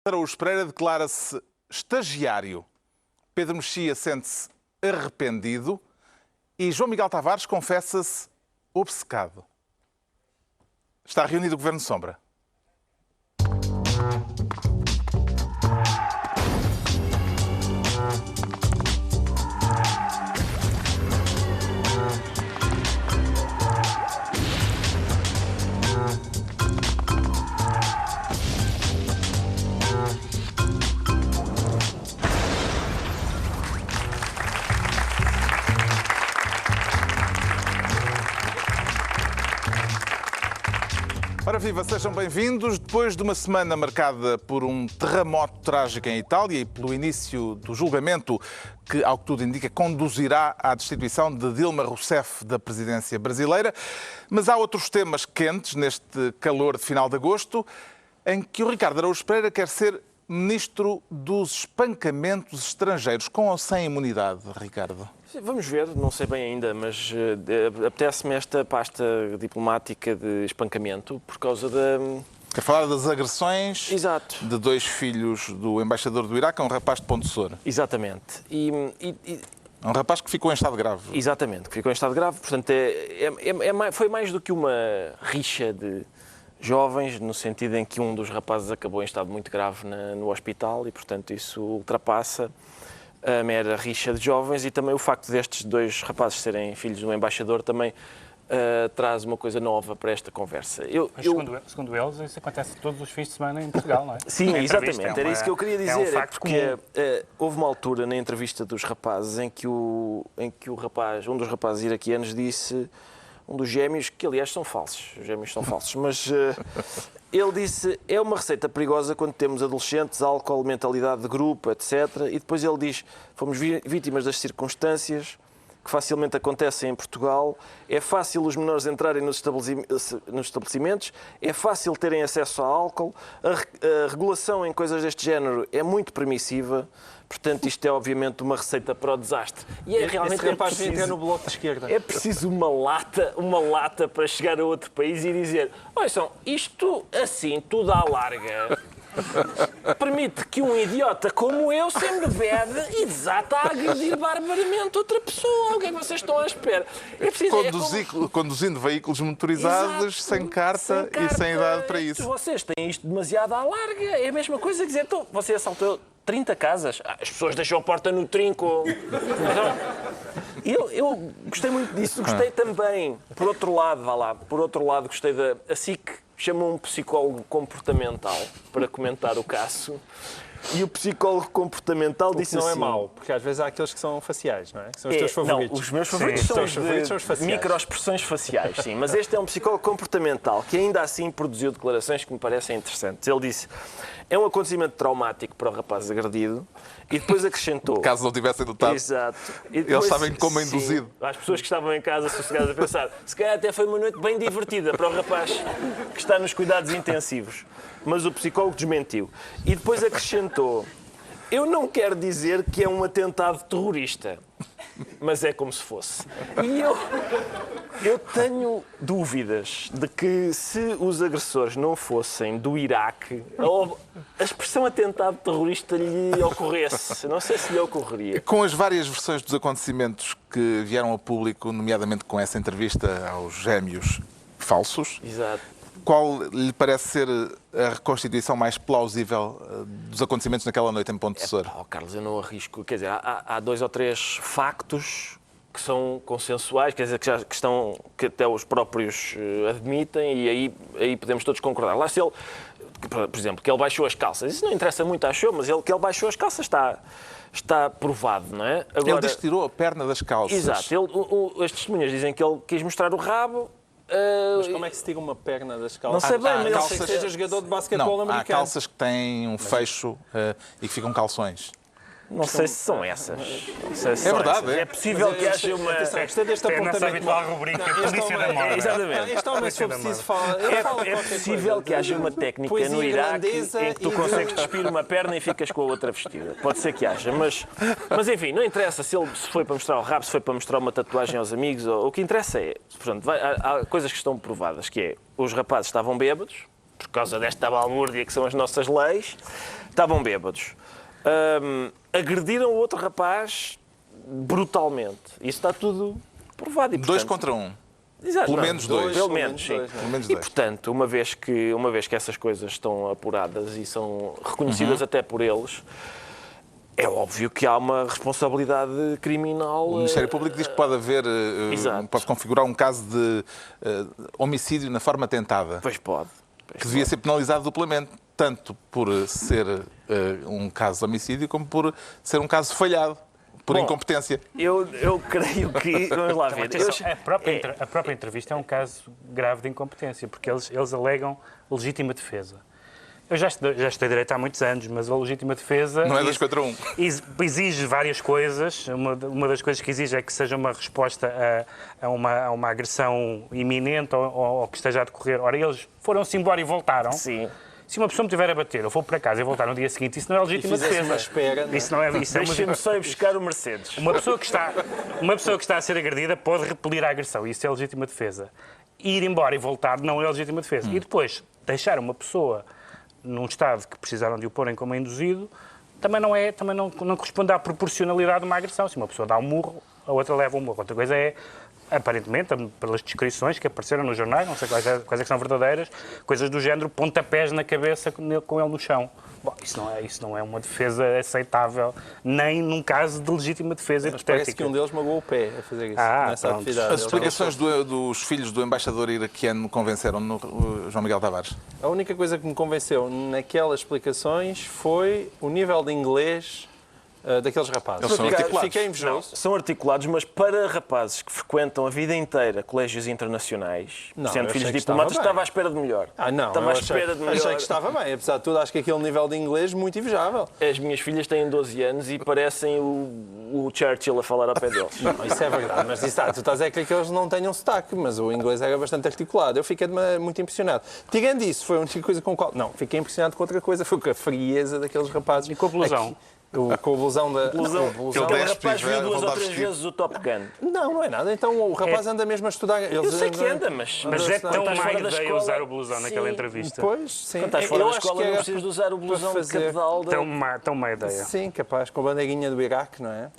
Araújo Pereira declara-se estagiário. Pedro Mexia sente-se arrependido e João Miguel Tavares confessa-se obcecado. Está reunido o Governo Sombra. Ora viva, sejam bem-vindos. Depois de uma semana marcada por um terremoto trágico em Itália e pelo início do julgamento que, ao que tudo indica, conduzirá à destituição de Dilma Rousseff da presidência brasileira, mas há outros temas quentes neste calor de final de agosto, em que o Ricardo Araújo Pereira quer ser ministro dos espancamentos estrangeiros, com ou sem imunidade, Ricardo? Vamos ver, não sei bem ainda, mas apetece-me esta pasta diplomática de espancamento por causa da... Quer falar das agressões Exato. de dois filhos do embaixador do Iraque a um rapaz de Ponte Soura. Exatamente. Um rapaz que ficou em estado grave. Exatamente, que ficou em estado grave. Portanto, foi mais do que uma rixa de jovens, no sentido em que um dos rapazes acabou em estado muito grave no hospital e, portanto, isso ultrapassa a mera rixa de jovens, e também o facto destes dois rapazes serem filhos do embaixador também traz uma coisa nova para esta conversa. Segundo eles, isso acontece todos os fins de semana em Portugal, não é? Sim, exatamente. Era isso que eu queria dizer. É um facto porque houve uma altura na entrevista dos rapazes em que um dos rapazes iraquianos disse, um dos gêmeos, que aliás são falsos, os gêmeos são falsos, mas ele disse, é uma receita perigosa quando temos adolescentes, álcool, mentalidade de grupo, etc. E depois ele diz, fomos vítimas das circunstâncias que facilmente acontecem em Portugal, é fácil os menores entrarem nos estabelecimentos, é fácil terem acesso a álcool, a regulação em coisas deste género é muito permissiva. Portanto, isto é obviamente uma receita para o desastre. E realmente preciso no bloco de esquerda. É preciso uma lata para chegar a outro país e dizer, ouçam, isto assim, tudo à larga, permite que um idiota como eu se embebede e desata a agredir barbaramente outra pessoa. O que é que vocês estão à espera? É preciso, Conduzindo veículos motorizados, exato, sem carta e sem idade para isso. Vocês têm isto demasiado à larga. É a mesma coisa que dizer, então, você assaltou 30 casas. As pessoas deixam a porta no trinco. Eu gostei muito disso. Gostei também, por outro lado, gostei da... A SIC chamou um psicólogo comportamental para comentar o caso. E o psicólogo comportamental disse assim... não é mau, porque às vezes há aqueles que são faciais, não é? São os teus favoritos. Não, os meus favoritos são os faciais. Microexpressões faciais, sim. Mas este é um psicólogo comportamental que ainda assim produziu declarações que me parecem interessantes. Ele disse, é um acontecimento traumático para o rapaz agredido, e depois acrescentou... Caso não tivessem notado. Exato. Depois, eles sabem como é induzido. As pessoas que estavam em casa sossegadas a pensar, se calhar até foi uma noite bem divertida para o rapaz que está nos cuidados intensivos. Mas o psicólogo desmentiu. E depois acrescentou, eu não quero dizer que é um atentado terrorista, mas é como se fosse. E eu tenho dúvidas de que se os agressores não fossem do Iraque, a expressão atentado terrorista lhe ocorresse. Não sei se lhe ocorreria. Com as várias versões dos acontecimentos que vieram ao público, nomeadamente com essa entrevista aos gêmeos falsos, exato, qual lhe parece ser a reconstituição mais plausível dos acontecimentos naquela noite em Ponte Soura? Carlos, eu não arrisco. Quer dizer, há dois ou três factos que são consensuais, quer dizer, que até os próprios admitem, e aí podemos todos concordar. Lá se ele, por exemplo, que ele baixou as calças, isso não interessa muito, achou, mas que ele baixou as calças está provado, não é? Agora, ele diz que tirou a perna das calças. Exato. As testemunhas dizem que ele quis mostrar o rabo. Mas como é que se tira uma perna das calças? Não sei bem, mas calças... seja jogador de basquetebol americano. Há calças que têm um fecho e que ficam calções. Não sei se são essas. É verdade. É possível que haja uma... Gostei deste apontamento. Habitual rubrica Polícia da Moda. Exatamente. Este homem, se for preciso, fala. É possível que haja uma técnica no Iraque em que tu consegues despir uma perna e ficas com a outra vestida. Pode ser que haja, mas enfim, não interessa se foi para mostrar o rabo, se foi para mostrar uma tatuagem aos amigos. O que interessa é, portanto, há coisas que estão provadas, que é, os rapazes estavam bêbados, por causa desta balbúrdia que são as nossas leis, estavam bêbados. Agrediram outro rapaz brutalmente. Isso está tudo provado. E, portanto, 2 contra 1. Exato, Pelo não, menos 2. Pelo menos, sim. Pelo menos E, 2. portanto, uma vez que essas coisas estão apuradas e são reconhecidas até por eles, é óbvio que há uma responsabilidade criminal. O Ministério Público diz que pode haver, Exato. pode configurar um caso de homicídio na forma tentada, Pois pode. que devia ser penalizado duplamente, tanto por ser um caso de homicídio como por ser um caso falhado, por Bom, incompetência. Eu creio que. Vamos lá ver. Atenção, a própria entrevista é um caso grave de incompetência, porque eles alegam legítima defesa. Eu já estudei Direito há muitos anos, mas a legítima defesa... Não é 2 contra 1. Exige várias coisas. Uma das coisas que exige é que seja uma resposta a uma agressão iminente ou que esteja a decorrer. Ora, eles foram-se embora e voltaram. Sim. Se uma pessoa me tiver a bater, eu vou para casa e voltar no dia seguinte, isso não é legítima defesa. uma espera, não é? Isso não é... Deixa-me só ir buscar o Mercedes. Uma pessoa que está a ser agredida pode repelir a agressão. Isso é legítima defesa. Ir embora e voltar não é legítima defesa. E depois, deixar uma pessoa num estado que precisaram de o porem como induzido, também não corresponde à proporcionalidade de uma agressão. Se uma pessoa dá um murro, a outra leva um murro. Outra coisa é, aparentemente, pelas descrições que apareceram nos jornais, não sei quais é que são verdadeiras, coisas do género pontapés na cabeça com ele no chão. Bom, isso não é uma defesa aceitável, nem num caso de legítima defesa Mas parece hipotética. que um deles magoou o pé a fazer isso, nessa pronto. atividade. As explicações dos filhos do embaixador iraquiano convenceram-no, João Miguel Tavares? A única coisa que me convenceu naquelas explicações foi o nível de inglês daqueles rapazes. Eles são articulados. Fiquei invejoso. São articulados, mas para rapazes que frequentam a vida inteira colégios internacionais, Não, sendo eu filhos achei de que estava diplomatas, bem. estava à espera de melhor. Não, Estava à espera de melhor. achei que estava bem. Apesar de tudo, acho que aquele nível de inglês muito invejável. As minhas filhas têm 12 anos e parecem o Churchill a falar ao pé deles. Não, isso é verdade, mas tu estás a dizer que eles não tenham sotaque, mas o inglês era bastante articulado. Eu fiquei muito impressionado. Tirando isso, foi a única coisa com a qual... Não, fiquei impressionado com outra coisa, foi com a frieza daqueles rapazes. E com a blusão. Com a blusão da... Aquele despe rapaz e viu vai 2 ou voltar 3 vestido. vezes o Top Gun. Não é nada. Então o rapaz anda mesmo a estudar. Eu sei que anda, mas Mas é quando tão estás má fora da ideia escola, usar o blusão naquela sim. entrevista. Pois, sim. Quando estás fora Eu da acho escola que não era precisas de usar o para blusão de fazer- cabedal. Tão má ideia. Sim, capaz, com a bandeirinha do Iraque, não é?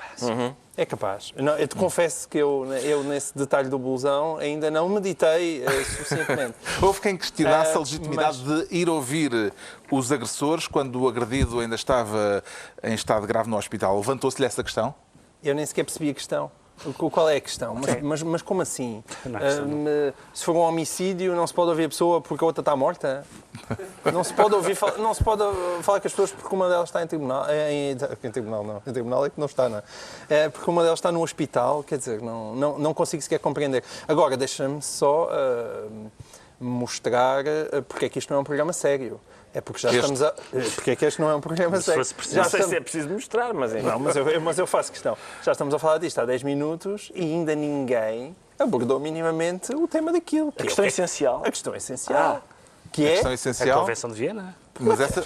É capaz. Não, eu te confesso que eu, nesse detalhe do blusão, ainda não meditei suficientemente. Houve quem questionasse a mas- legitimidade de ir ouvir os agressores quando o agredido ainda estava em estado grave no hospital. Levantou-se-lhe essa questão? Eu nem sequer percebi a questão. Qual é a questão? Mas como assim? Não é questão, Se for um homicídio, não se pode ouvir a pessoa porque a outra está morta? Não se pode falar com as pessoas porque uma delas está em tribunal. Em tribunal não. Em tribunal é que não está, não. Porque uma delas está no hospital, quer dizer, não consigo sequer compreender. Agora, deixa-me só mostrar porque é que isto não é um programa sério. É porque já estamos a... Porque é que este não é um programa Se sério. fosse preciso. Já sei se é preciso mostrar, mas é. Não, mas eu faço questão. Já estamos a falar disto há 10 minutos e ainda ninguém abordou minimamente o tema daquilo. A questão essencial. A questão essencial. Que é... Questão A essencial. Convenção de Viena. Mas essa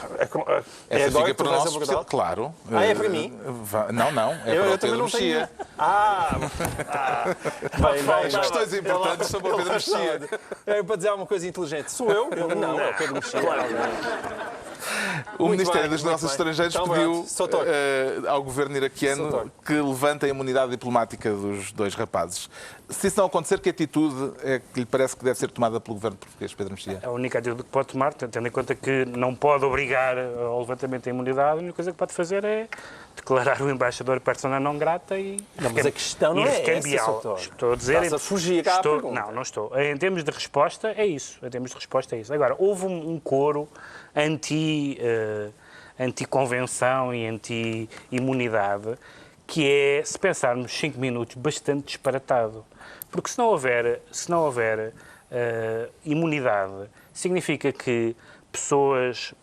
É agora fica que tu para o vais nosso abordá-lo? Claro. É para mim? Não. É para Eu o também Pedro não tenho... Mexia. Bem, As questões importantes são para o Pedro Mexia. É para dizer alguma coisa inteligente. Sou eu? Não, é o Pedro Mexia. O Muito Ministério bem, dos muito Negócios bem. Estrangeiros Então, pediu pronto, sou torto. ao governo iraquiano Sou torto. que levante a imunidade diplomática dos 2 rapazes. Se isso não acontecer, que atitude é que lhe parece que deve ser tomada pelo governo português, Pedro Mexia? A única atitude que pode tomar, tendo em conta que não pode obrigar ao levantamento da imunidade, a única coisa que pode fazer é declarar o embaixador persona não grata e... Não, mas a questão não é essa, recambiá-lo. Soutor. Estou a dizer... Estás a fugir à pergunta. Não estou. Em termos de resposta, é isso. Em termos de resposta, é isso. Agora, houve um coro anti-convenção e anti-imunidade que é, se pensarmos 5 minutos, bastante disparatado. Porque se não houver imunidade, significa que pessoas,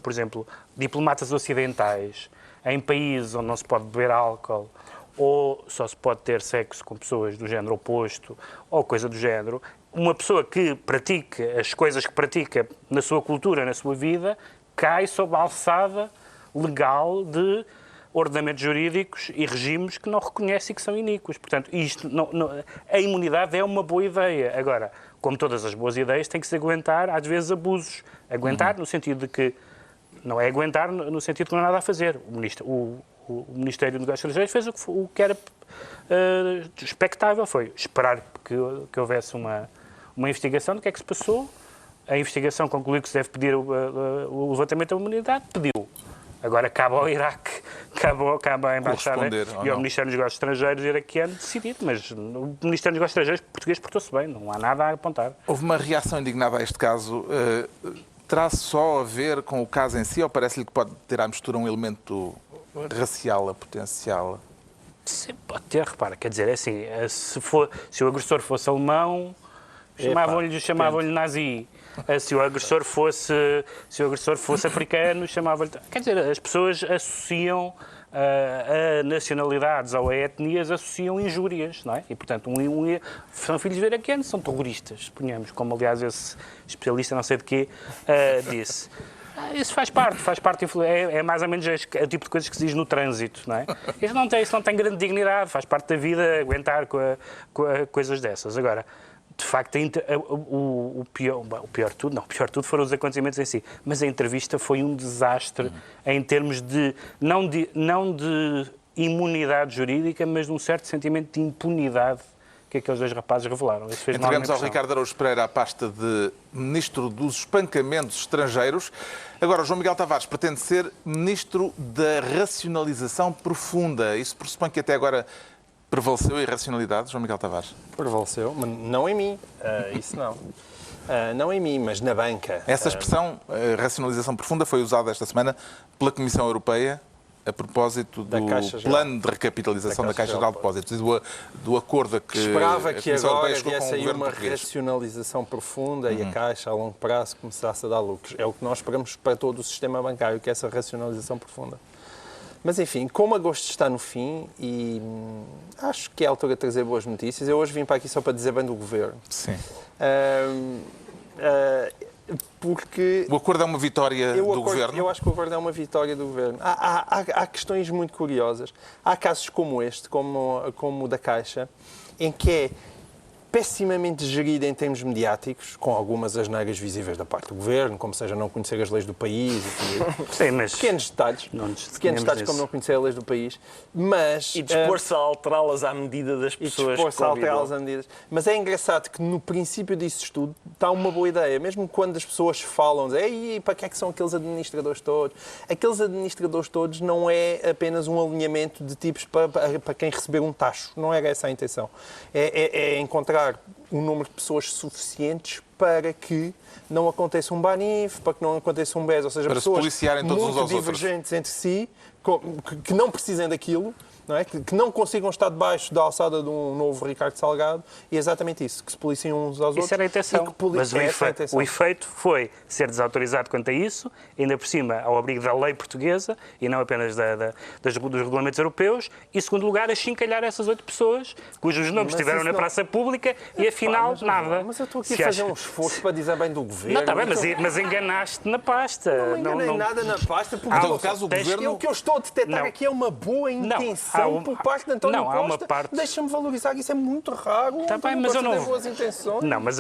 por exemplo, diplomatas ocidentais, em países onde não se pode beber álcool ou só se pode ter sexo com pessoas do género oposto ou coisa do género, uma pessoa que pratica as coisas que pratica na sua cultura, na sua vida, cai sob a alçada legal de ordenamentos jurídicos e regimes que não reconhecem e que são iníquos. Portanto, a imunidade é uma boa ideia. Agora, como todas as boas ideias, tem que se aguentar, às vezes, abusos. Aguentar no sentido de que... Não é aguentar no sentido de que não há nada a fazer. O Ministério dos Negócios Estrangeiros fez o que era expectável, foi esperar que houvesse uma investigação do que é que se passou. A investigação concluiu que se deve pedir o levantamento da imunidade, pediu. Agora cabe ao Iraque, cabe à Embaixada e ao Ministério dos Negócios Estrangeiros iraquiano decidir, mas o Ministério dos Negócios Estrangeiros português portou-se bem, não há nada a apontar. Houve uma reação indignada a este caso. Terá só a ver com o caso em si ou parece-lhe que pode ter à mistura um elemento racial a potencial? Sim, pode ter, repara, quer dizer, é assim, se o agressor fosse alemão, chamavam-lhe nazi. Se o agressor fosse africano, chamavam-lhe... Quer dizer, as pessoas associam a nacionalidades ou a etnias, associam injúrias, não é? E, portanto, são filhos de iraquianos, são terroristas, suponhamos, como, aliás, esse especialista, não sei de quê, disse. Isso faz parte, é mais ou menos o tipo de coisas que se diz no trânsito, não é? Isso não tem grande dignidade, faz parte da vida aguentar com coisas dessas. Agora, de facto, o pior de tudo foram os acontecimentos em si. Mas a entrevista foi um desastre em termos de não de imunidade jurídica, mas de um certo sentimento de impunidade que aqueles dois rapazes revelaram. Entregamos ao Ricardo Araújo Pereira a pasta de Ministro dos Espancamentos Estrangeiros. Agora, o João Miguel Tavares pretende ser Ministro da Racionalização Profunda. Isso pressupõe que até agora prevaleceu a irracionalidade, João Miguel Tavares? Prevaleceu, mas não em mim. Isso não. Não em mim, mas na banca. Essa expressão, racionalização profunda, foi usada esta semana pela Comissão Europeia a propósito do plano de recapitalização da Caixa Geral de Depósitos e do acordo que esperava que agora viesse aí uma racionalização profunda e a Caixa, a longo prazo, começasse a dar lucros. É o que nós esperamos para todo o sistema bancário, que é essa racionalização profunda. Mas, enfim, como agosto está no fim e acho que é a altura de trazer boas notícias, eu hoje vim para aqui só para dizer bem do Governo. Sim. Porque o acordo é uma vitória do Governo? Eu acho que o acordo é uma vitória do Governo. Há questões muito curiosas. Há casos como este, como o da Caixa, em que é pessimamente gerido em termos mediáticos, com algumas asneiras visíveis da parte do Governo, como seja não conhecer as leis do país e sim, mas pequenos detalhes como não conhecer as leis do país, mas... E dispor-se a alterá-las à medida das pessoas que alterá-las à medida. Mas é engraçado que no princípio disso tudo está uma boa ideia, mesmo quando as pessoas falam, dizem, para que é que são aqueles administradores todos? Aqueles administradores todos não é apenas um alinhamento de tipos para quem receber um tacho, não era essa a intenção. É encontrar um número de pessoas suficientes para que não aconteça um banif, para que não aconteça um BES, ou seja, para pessoas muito divergentes entre si, que não precisem daquilo, não é? Que não consigam estar debaixo da alçada de um novo Ricardo Salgado, e é exatamente isso, que se policiem uns aos outros. Isso era a intenção, mas o efeito foi ser desautorizado quanto a isso, ainda por cima ao abrigo da lei portuguesa, e não apenas dos regulamentos europeus, e, em segundo lugar, achincalhar essas 8 pessoas, cujos nomes estiveram na praça pública, e afinal, nada. Mas eu estou aqui a fazer um esforço para dizer bem do Governo. Não, está bem, mas enganaste na pasta. Não enganei nada na pasta, porque no caso, o Governo... o que eu estou a detectar aqui é uma boa intenção por parte de António Costa. Deixa-me valorizar, isso é muito raro. Está bem, mas eu não... boas intenções. Não, mas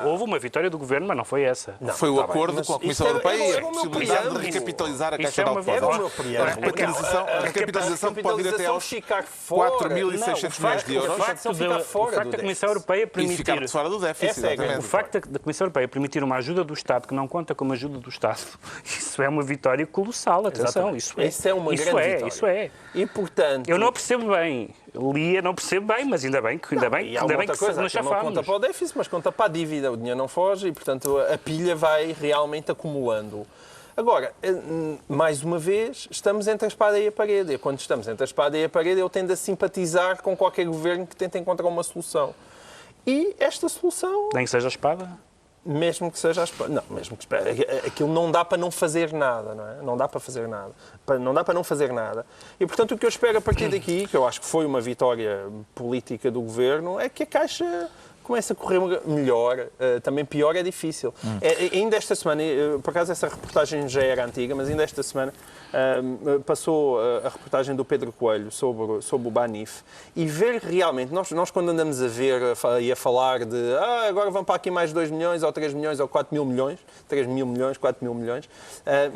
houve uma vitória do Governo, mas não foi essa. Não, foi o acordo com a Comissão Europeia e a possibilidade de recapitalizar a Caixa Geral de Depósitos. A recapitalização que pode ir até aos 4.600 milhões de euros. O facto da Comissão Europeia permitir... E ficar de fora do déficit, exatamente. O facto da Comissão Europeia permitir uma ajuda do Estado que não conta como ajuda do Estado, isso é uma vitória colossal, atenção. Isso é uma grande vitória. Isso é. E, portanto... Eu não percebo bem. Lia, não percebo bem, mas ainda bem que nos chafámos. Não conta para o déficit, mas conta para a dívida. O dinheiro não foge e, portanto, a pilha vai realmente acumulando. Agora, mais uma vez, estamos entre a espada e a parede. E quando estamos entre a espada e a parede, eu tendo a simpatizar com qualquer governo que tente encontrar uma solução. E esta solução... Nem que seja a espada? Mesmo que seja a espada. Não, mesmo que espera. Aquilo não dá para não fazer nada, não é? Não dá para fazer nada. Não dá para não fazer nada. E, portanto, o que eu espero a partir daqui, que eu acho que foi uma vitória política do Governo, é que a Caixa comece a correr melhor. Também pior é difícil. Ainda esta semana, por acaso essa reportagem já era antiga, mas ainda esta semana passou a reportagem do Pedro Coelho sobre o Banif e ver realmente, nós quando andamos a ver e a falar de agora vão para aqui mais 2 milhões ou 3 milhões ou 4 mil milhões, 3 mil milhões, 4 mil milhões,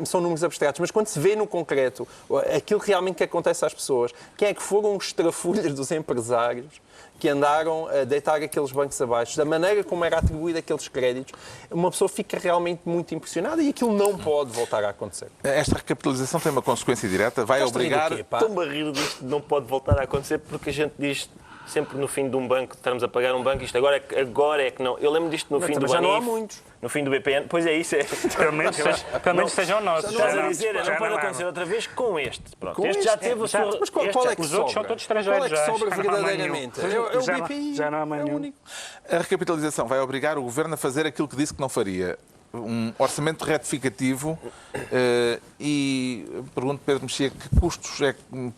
são números abstratos, mas quando se vê no concreto aquilo realmente que acontece às pessoas, quem é que foram os trafulhas dos empresários que andaram a deitar aqueles bancos abaixo, da maneira como era atribuído aqueles créditos, uma pessoa fica realmente muito impressionada e aquilo não pode voltar a acontecer. Esta recapitalização tem uma consequência direta, vai obrigar... Estou-me a rir disto de não pode voltar a acontecer porque a gente diz sempre no fim de um banco, estamos a pagar um banco, isto agora é que não. Eu lembro disto no fim do já Banif, não há muitos. no fim do BPN. Pois é isso. Pelo menos sejam nossos. Estás a dizer, Já não pode há. acontecer outra vez com este. Pronto, Com este já este, teve a já. sua... Mas qual é que Os outros são sobra? todos estrangeiros. Qual é que já. sobra Já não há mais verdadeiramente? nenhum. É o Já não- BPI. já não há mais é o nenhum. único. A recapitalização vai obrigar o Governo a fazer aquilo que disse que não faria. Um orçamento retificativo e pergunto, Pedro Mexia, que custos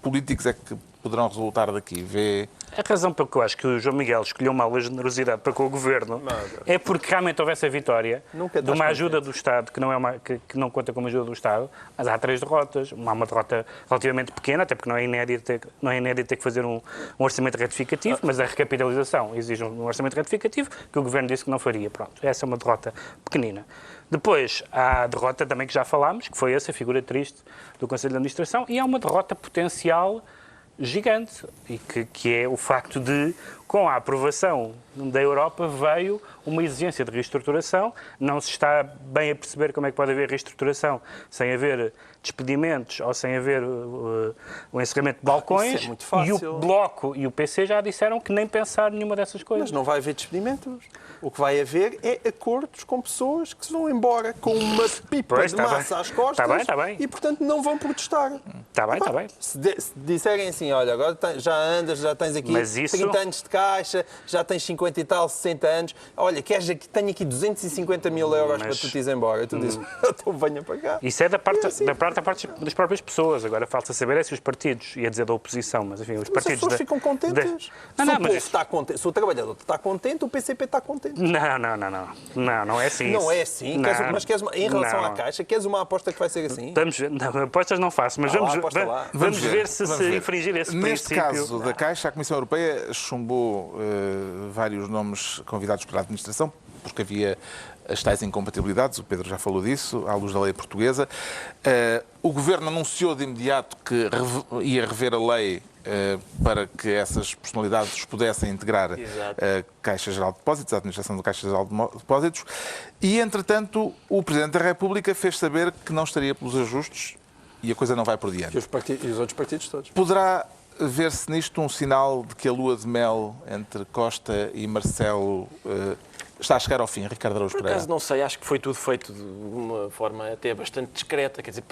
políticos é que poderão resultar daqui? Vê... A razão pela que eu acho que o João Miguel escolheu mal a generosidade para com o Governo é porque realmente houve essa vitória Nunca de uma estás ajuda do Estado, que não conta como ajuda do Estado, mas há 3 derrotas. Há uma derrota relativamente pequena, até porque não é inédito ter que fazer um orçamento retificativo, mas a recapitalização exige um orçamento retificativo que o Governo disse que não faria. Pronto, essa é uma derrota pequenina. Depois, há a derrota também que já falámos, que foi essa figura triste do Conselho de Administração, e há uma derrota potencial gigante, e que é o facto de, com a aprovação da Europa, veio uma exigência de reestruturação. Não se está bem a perceber como é que pode haver reestruturação sem haver despedimentos ou sem haver o encerramento de balcões. Isso é muito fácil. E o Bloco e o PC já disseram que nem pensar nenhuma dessas coisas. Mas não vai haver despedimentos. O que vai haver é acordos com pessoas que se vão embora com uma pipa Pois, de tá massa bem. às costas Tá bem. e, portanto, não vão protestar. Está bem, está bem. Se disserem assim, olha, agora já andas, já tens aqui Mas isso- 30 anos de caixa, já tens 50 e tal, 60 anos, olha, queres aqui, tenho aqui 250 mil euros para tu te ires embora. E tu dizes, então venha para cá. Isso é da parte assim. das próprias pessoas. Agora falta saber se os partidos, ia dizer da oposição, mas enfim, os Mas as partidos... pessoas ficam contentes. Não, Se o mas povo isso- está contente, se o trabalhador está contente, o PCP está contente. Não é assim. Não é assim? Não. Mas em relação Não. à Caixa, queres uma aposta que vai ser assim? Vamos ver. Não, apostas não faço, mas Ah, vamos, aposta lá. vamos ver se Vamos ver. infringir esse Neste princípio. caso da Caixa, a Comissão Europeia chumbou vários nomes convidados pela administração, porque havia as tais incompatibilidades, o Pedro já falou disso, à luz da lei portuguesa. O Governo anunciou de imediato que ia rever a lei para que essas personalidades pudessem integrar a Caixa Geral de Depósitos, a administração da Caixa Geral de Depósitos, e, entretanto, o Presidente da República fez saber que não estaria pelos ajustes e a coisa não vai por diante. E os outros partidos todos. Poderá ver-se nisto um sinal de que a lua de mel entre Costa e Marcelo está a chegar ao fim, Ricardo Araújo Por Pereira? acaso não sei, acho que foi tudo feito de uma forma até bastante discreta, quer dizer,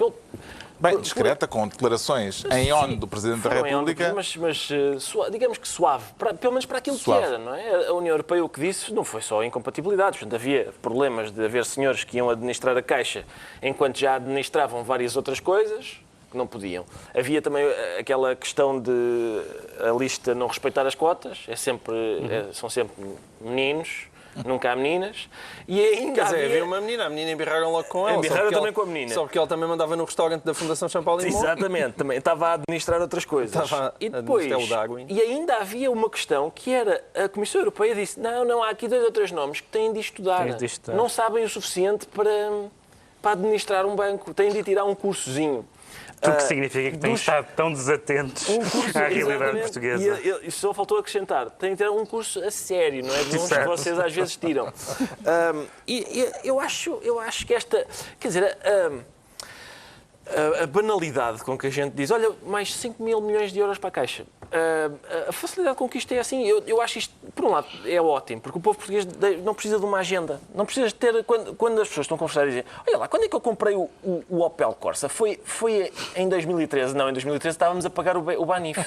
Bem, discreta, com declarações em ONU do Presidente da foram em ONU, República. mas digamos que suave, pelo menos para aquilo Suave. que era, não é? A União Europeia o que disse não foi só incompatibilidades, portanto, havia problemas de haver senhores que iam administrar a Caixa enquanto já administravam várias outras coisas que não podiam. Havia também aquela questão de a lista não respeitar as cotas, são sempre meninos. Nunca há meninas. E ainda Quer dizer, havia uma menina, a menina embirraram logo com ela. Embirraram só porque também ela- com a menina. Só porque ele também mandava no restaurante da Fundação Champalimau. Exatamente, também estava a administrar outras coisas. Estava E a depois, administrar o Darwin. e ainda havia uma questão que era, a Comissão Europeia disse, não, há aqui 2 ou 3 nomes que têm de estudar. Tens de estudar. Não sabem o suficiente para administrar um banco, têm de tirar um cursozinho. O que significa que têm estado tão desatentos à realidade Exatamente. portuguesa. E só faltou acrescentar, tem de ter um curso a sério, não é? De uns que Certo. vocês às vezes tiram. E eu acho que esta... Quer dizer, a banalidade com que a gente diz, olha, mais 5 mil milhões de euros para a Caixa. A facilidade com que isto é assim, eu acho isto, por um lado, é ótimo, porque o povo português não precisa de uma agenda. Não precisa de ter, quando as pessoas estão a conversar e dizem, olha lá, quando é que eu comprei o Opel Corsa? Foi em 2013? Não, em 2013 estávamos a pagar o Banif.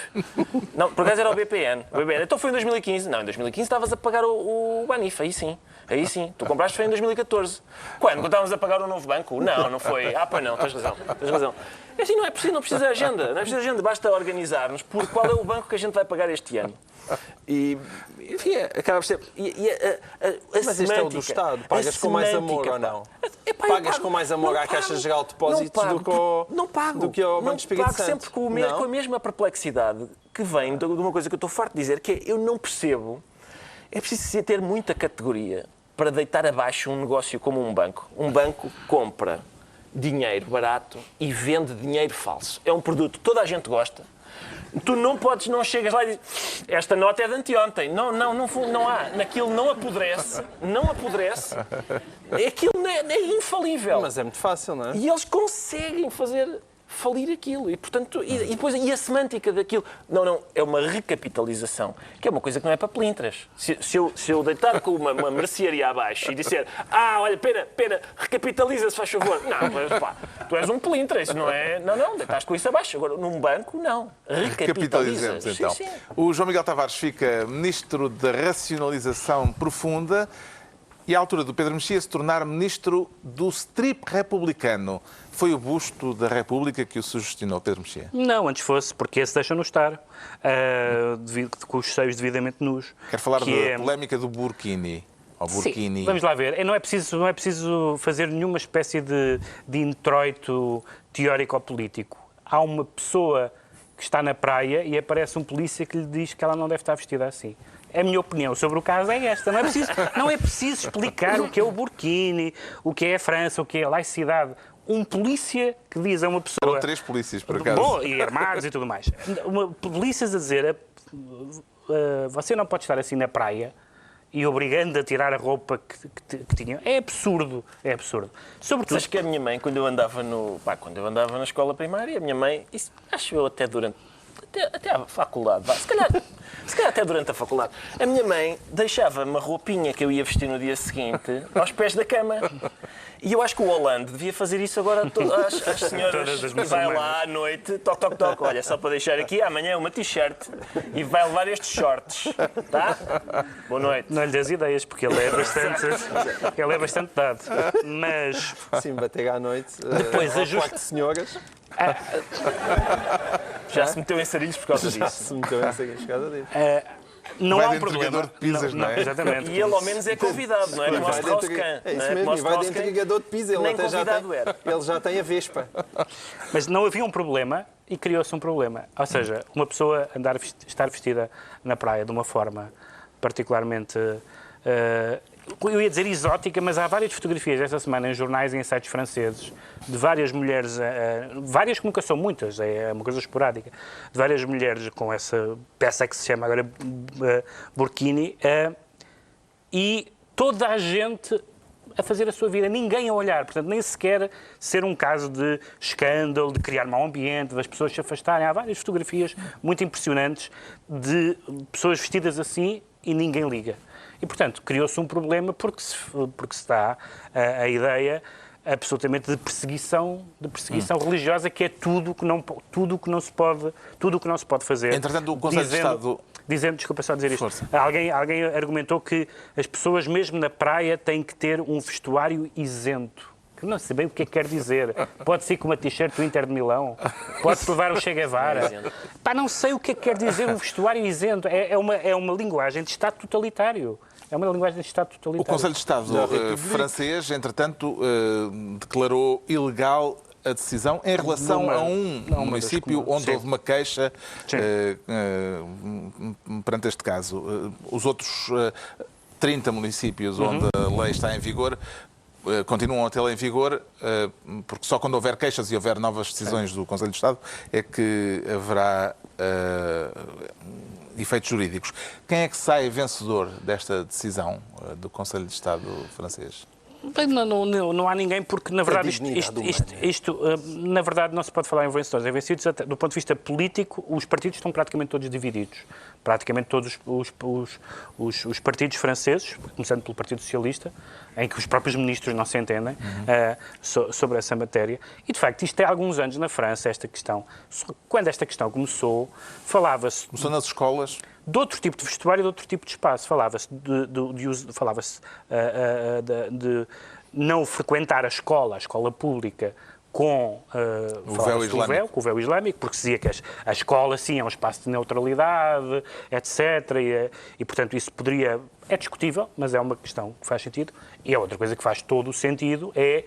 Não, por acaso era o BPN. Então foi em 2015? Não, em 2015 estavas a pagar o Banif, aí sim. Aí sim, tu compraste foi em 2014. Quando estávamos a pagar o novo banco? Não, não foi. Pois não, tens razão. É assim, não é preciso, não precisa de agenda. Não é preciso de agenda, basta organizar-nos por qual é o banco que a gente vai pagar este ano. E, enfim, acaba por ser... Mas isto é o do Estado. Pagas com mais amor ou não? Pagas com mais amor à Caixa Geral de Depósitos do que ao Banco do Espírito Santo? Sempre com a mesma perplexidade que vem de uma coisa que eu estou farto de dizer, que é, eu não percebo, é preciso ter muita categoria para deitar abaixo um negócio como um banco. Um banco compra dinheiro barato e vende dinheiro falso. É um produto que toda a gente gosta. Tu não chegas lá e dizes, esta nota é de anteontem. Não há. Naquilo não apodrece. Aquilo é infalível. Mas é muito fácil, não é? E eles conseguem falir aquilo. E, portanto, depois a semântica daquilo. Não, é uma recapitalização, que é uma coisa que não é para pelintras. Se eu deitar com uma mercearia abaixo e disser, olha, pena, recapitaliza-se, faz favor. Não, mas pá, tu és um pelintra, isso não é... Não, deitaste com isso abaixo. Agora, num banco, não. Recapitalizamos, então. Sim. O João Miguel Tavares fica Ministro da Racionalização Profunda e à altura do Pedro Mexia se tornar Ministro do strip republicano. Foi o busto da República que o sugestionou, Pedro Mexia? Não, antes fosse, porque esse deixa-no estar, com os seios devidamente nus. Quero falar da polémica do Burkini. Sim, vamos lá ver. Não é preciso fazer nenhuma espécie de introito teórico ou político. Há uma pessoa que está na praia e aparece um polícia que lhe diz que ela não deve estar vestida assim. A minha opinião sobre o caso é esta. Não é preciso explicar o que é o Burkini, o que é a França, o que é a laicidade. Um polícia que diz a uma pessoa... Foram 3 polícias, por acaso. Bom, e armados e tudo mais. Polícias a dizer, você não pode estar assim na praia e obrigando a tirar a roupa que tinha. É absurdo. Sobretudo... Sabes que a minha mãe, quando eu andava na escola primária, a minha mãe, isso, acho eu até à faculdade, se calhar até durante a faculdade, a minha mãe deixava-me a roupinha que eu ia vestir no dia seguinte aos pés da cama. E eu acho que o Hollande devia fazer isso agora às senhoras. E vai lá à noite, toque. Olha, só para deixar aqui, amanhã é uma t-shirt e vai levar estes shorts. Tá? Boa noite. Não lhe dês ideias, porque ele é bastante dado. Mas... Sim, bater à noite. Depois quarto de senhoras. Já se meteu em sarilhos por causa disso. Já se meteu em sarilhos por causa disso. Não vai há de um problema. entregador de pizzas, não é? Exatamente. E ele ao menos é convidado, não é? Como o Strauss-Kahn. É isso mesmo, e vai de entregador de pizza. Ele nem até convidado era. Ele já tem a Vespa. Mas não havia um problema e criou-se um problema. Ou seja, uma pessoa estar vestida na praia de uma forma particularmente... eu ia dizer exótica, mas há várias fotografias esta semana em jornais e em sites franceses de várias mulheres, várias que nunca são muitas, é uma coisa esporádica, de várias mulheres com essa peça que se chama agora Burkini, e toda a gente a fazer a sua vida, ninguém a olhar, portanto, nem sequer ser um caso de escândalo, de criar mau ambiente, das pessoas se afastarem. Há várias fotografias muito impressionantes de pessoas vestidas assim e ninguém liga. E, portanto, criou-se um problema porque se dá a ideia absolutamente de perseguição religiosa, que é tudo que não se pode fazer. Entretanto, o Conselho de Estado... Desculpa só dizer isto. Força. Alguém argumentou que as pessoas, mesmo na praia, têm que ter um vestuário isento. Que não sei bem o que é que quer dizer. Pode ser com uma t-shirt do Inter de Milão. Pode levar o Che Guevara. Não sei o que é que quer dizer um vestuário isento. É uma linguagem de Estado totalitário. É uma linguagem de Estado totalitário. O Conselho de Estado francês, entretanto, declarou ilegal a decisão em relação a um município onde houve uma queixa perante este caso. Os outros 30 municípios onde a lei está em vigor continuam a tê-la em vigor, porque só quando houver queixas e houver novas decisões do Conselho de Estado é que haverá efeitos jurídicos. Quem é que sai vencedor desta decisão do Conselho de Estado francês? Não há ninguém, porque na verdade isto na verdade não se pode falar em vencedores. É vencidos do ponto de vista político, os partidos estão praticamente todos divididos. Praticamente todos os partidos franceses, começando pelo Partido Socialista, em que os próprios ministros não se entendem sobre essa matéria. E de facto, isto há alguns anos na França, esta questão. Quando esta questão começou, falava-se... Começou nas escolas? de outro tipo de vestuário e de outro tipo de espaço. Falava-se de não frequentar a escola pública, com o véu islâmico, porque se dizia que a escola, sim, é um espaço de neutralidade, etc. E, portanto, isso poderia... É discutível, mas é uma questão que faz sentido. E a outra coisa que faz todo o sentido é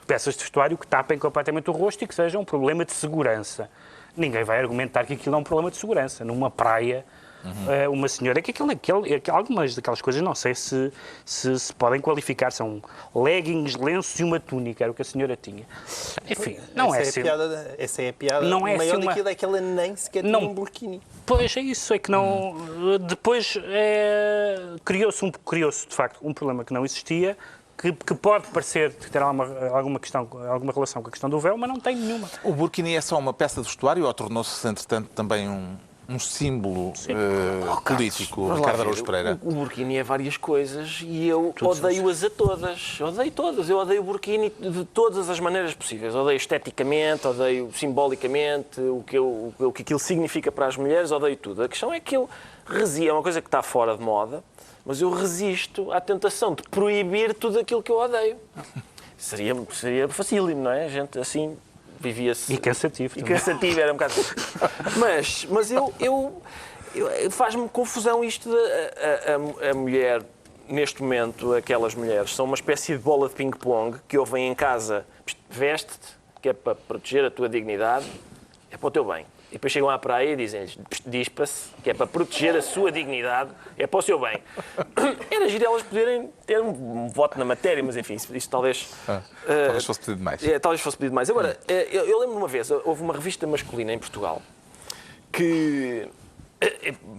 peças de vestuário que tapem completamente o rosto e que sejam um problema de segurança. Ninguém vai argumentar que aquilo é um problema de segurança. Numa praia... uma senhora, algumas daquelas coisas, não sei se podem qualificar, são leggings, lenços e uma túnica, era o que a senhora tinha. Enfim, não é assim. Essa é a piada. Não é maior assim daquilo é que ela nem sequer tinha um burkini. Pois é isso, é que não... Depois criou-se de facto um problema que não existia, que pode parecer ter alguma relação com a questão do véu, mas não tem nenhuma. O burkini é só uma peça de vestuário ou tornou-se, entretanto, também um símbolo político, Ricardo Araújo Pereira? O burkini é várias coisas e eu odeio-as a todas. Odeio todas. Eu odeio o burkini de todas as maneiras possíveis. Odeio esteticamente, odeio simbolicamente, o que aquilo significa para as mulheres, odeio tudo. A questão é que eu resisto, é uma coisa que está fora de moda, mas eu resisto à tentação de proibir tudo aquilo que eu odeio. Seria facílimo, não é? A gente assim... vivia-se... E cansativo. E cansativo, era um bocado... Mas faz-me confusão isto de a mulher, neste momento, aquelas mulheres, são uma espécie de bola de ping-pong que ouvem em casa, veste-te, que é para proteger a tua dignidade, é para o teu bem. E depois chegam à praia e dizem-lhes, dispa-se, que é para proteger a sua dignidade, é para o seu bem. Era giro elas poderem ter um voto na matéria, mas enfim, isso talvez... talvez fosse pedido demais. Talvez fosse pedido demais. Agora, eu lembro-me uma vez, houve uma revista masculina em Portugal que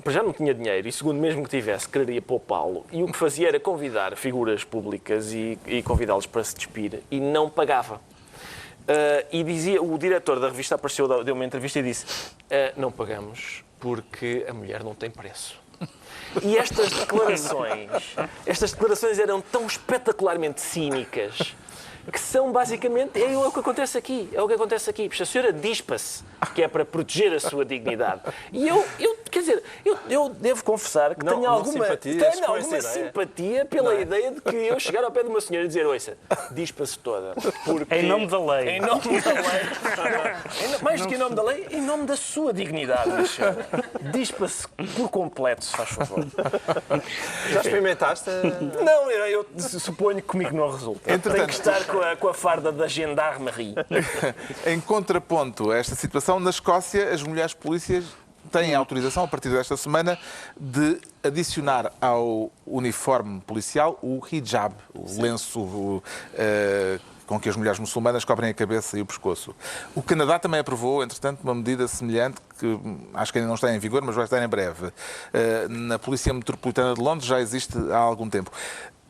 já não tinha dinheiro e, segundo mesmo que tivesse, quereria poupá-lo. E o que fazia era convidar figuras públicas e convidá-los para se despir e não pagava. E dizia, o diretor da revista apareceu, deu uma entrevista e disse: não pagamos porque a mulher não tem preço. E estas declarações eram tão espetacularmente cínicas que são basicamente, é o que acontece aqui, Porque a senhora dispa-se, que é para proteger a sua dignidade. E eu devo confessar que tenho alguma simpatia pela ideia de que eu chegar ao pé de uma senhora e dizer: ouça, dispa-se toda. Porque... Em nome da lei. Em nome da lei. Mais do que em nome da lei, em nome da sua dignidade, minha senhora. Dispa-se por completo, se faz favor. Já experimentaste? Não, eu suponho que comigo não resulta. Tem que estar com a farda da gendarmerie. Em contraponto a esta situação, na Escócia, as mulheres polícias têm a autorização, a partir desta semana, de adicionar ao uniforme policial o hijab, o lenço com que as mulheres muçulmanas cobrem a cabeça e o pescoço. O Canadá também aprovou, entretanto, uma medida semelhante, que acho que ainda não está em vigor, mas vai estar em breve. Na Polícia Metropolitana de Londres já existe há algum tempo.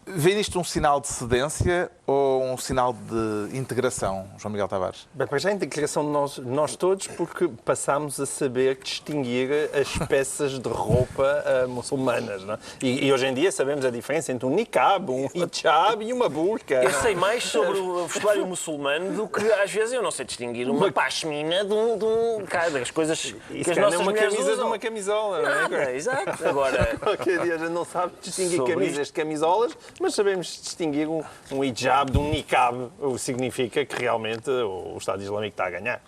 Vê nisto um sinal de cedência ou um sinal de integração, João Miguel Tavares? Bem, para já a integração de nós todos, porque passámos a saber distinguir as peças de roupa muçulmanas. Não é? E hoje em dia sabemos a diferença entre um niqab, um hijab e uma burqa. Eu sei mais sobre o vestuário muçulmano do que, às vezes, eu não sei distinguir uma pashmina de um... Cara, as coisas que as nossas uma mulheres camisa usam. de uma camisola. Não é? Exato. Agora... Qualquer dia a gente não sabe distinguir Sobre camisas de camisolas, mas sabemos distinguir um hijab de um niqab, o que significa que realmente o Estado Islâmico está a ganhar.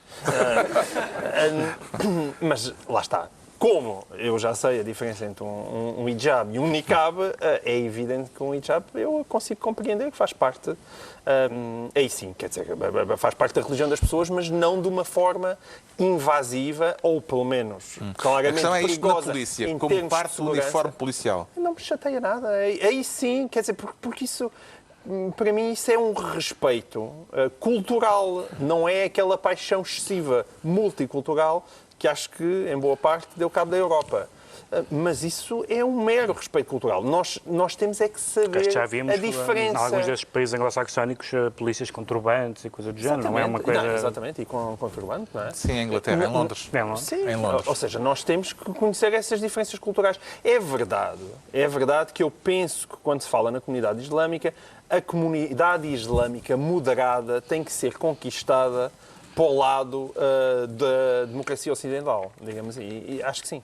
Mas lá está. Como eu já sei a diferença entre um hijab e um niqab, é evidente que um hijab eu consigo compreender que faz parte, aí sim, quer dizer, faz parte da religião das pessoas, mas não de uma forma invasiva ou pelo menos claramente perigosa. A questão é isto na polícia, como parte do uniforme policial. Não me chateia nada. Aí sim, quer dizer, porque isso... Para mim isso é um respeito cultural, não é aquela paixão excessiva multicultural que acho que, em boa parte, deu cabo da Europa. Mas isso é um mero respeito cultural. Nós temos é que saber já vimos, a diferença. Em alguns destes países anglo-saxónicos, polícias com turbantes e coisa do género, não é uma coisa... Não, exatamente, e com turbante, não é? Sim, em Inglaterra, em Londres. Sim, em Londres. Ou seja, nós temos que conhecer essas diferenças culturais. É verdade que eu penso que quando se fala na comunidade islâmica, a comunidade islâmica moderada tem que ser conquistada para o lado da democracia ocidental, digamos assim. E acho que sim.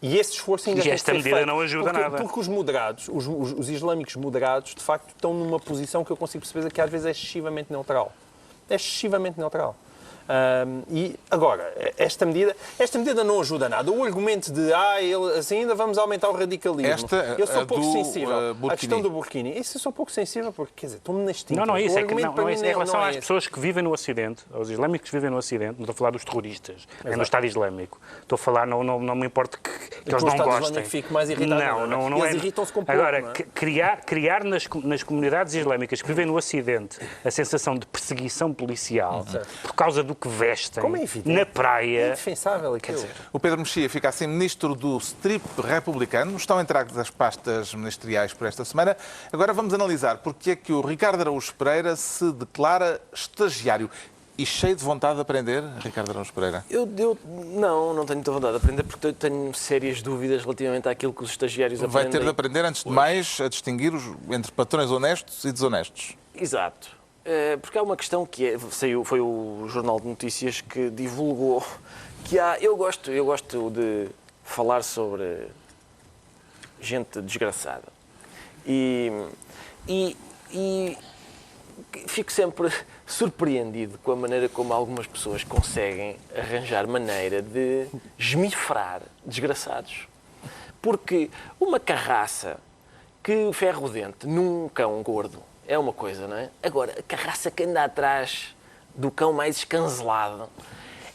E esse esforço ainda E tem que esta ser medida feito, não ajuda porque, nada. Porque os moderados, os islâmicos moderados, de facto, estão numa posição que eu consigo perceber que às vezes é excessivamente neutral. É excessivamente neutral. E agora, esta medida não ajuda nada. O argumento de assim ainda vamos aumentar o radicalismo. Eu sou pouco sensível. A questão do Burkini. Isso eu sou pouco sensível porque, quer dizer, estou-me na extinta. Não, isso O é que argumento não para é mim isso. Em relação não é às esse. pessoas que vivem no Ocidente, aos islâmicos que vivem no Ocidente, não estou a falar dos terroristas, nem do Estado Islâmico. Estou a falar, não me importa que eles o não Estado gostem. Islâmico fique mais irritado. Não Eles é. irritam-se com pouco, Agora, não é? criar nas comunidades islâmicas que vivem no Ocidente a sensação de perseguição policial por causa do que vestem Como é evidente? na praia. É indefensável aquilo. O Pedro Mexia fica assim ministro do strip republicano. Estão entregues as pastas ministeriais por esta semana. Agora vamos analisar porque é que o Ricardo Araújo Pereira se declara estagiário. E cheio de vontade de aprender, Ricardo Araújo Pereira? Eu não tenho muita vontade de aprender porque eu tenho sérias dúvidas relativamente àquilo que os estagiários Vai aprendem. ter de aprender, antes de mais, a distinguir entre patrões honestos e desonestos. Exato. Porque há uma questão que foi o Jornal de Notícias que divulgou que eu gosto de falar sobre gente desgraçada e fico sempre surpreendido com a maneira como algumas pessoas conseguem arranjar maneira de esmifrar desgraçados. Porque uma carraça que ferro o dente num cão gordo é uma coisa, não é? Agora, a carraça que anda atrás do cão mais escancelado,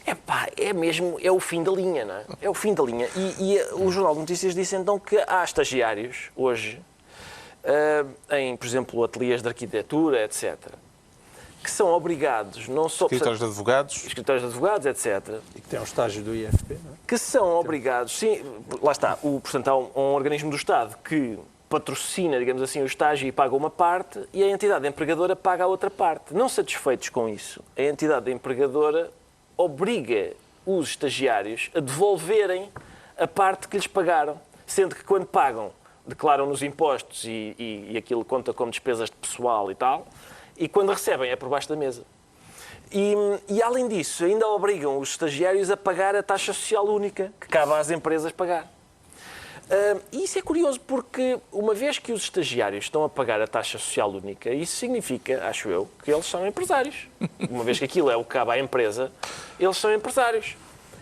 é o fim da linha, não é? É o fim da linha. E o Jornal de Notícias disse então que há estagiários, hoje, em, por exemplo, ateliês de arquitetura, etc., que são obrigados, não só... Escritórios de advogados. Escritórios de advogados, etc., E que tem um estágio do IFP, não é? que são obrigados, sim, lá está, portanto, há um organismo do Estado que patrocina, digamos assim, o estágio e paga uma parte e a entidade empregadora paga a outra parte. Não satisfeitos com isso, a entidade empregadora obriga os estagiários a devolverem a parte que lhes pagaram, sendo que quando pagam, declaram nos impostos e aquilo conta como despesas de pessoal e tal, e quando recebem é por baixo da mesa. E além disso, ainda obrigam os estagiários a pagar a taxa social única, que cabe às empresas pagar. E isso é curioso porque, uma vez que os estagiários estão a pagar a taxa social única, isso significa, acho eu, que eles são empresários. Uma vez que aquilo é o que cabe à empresa, eles são empresários.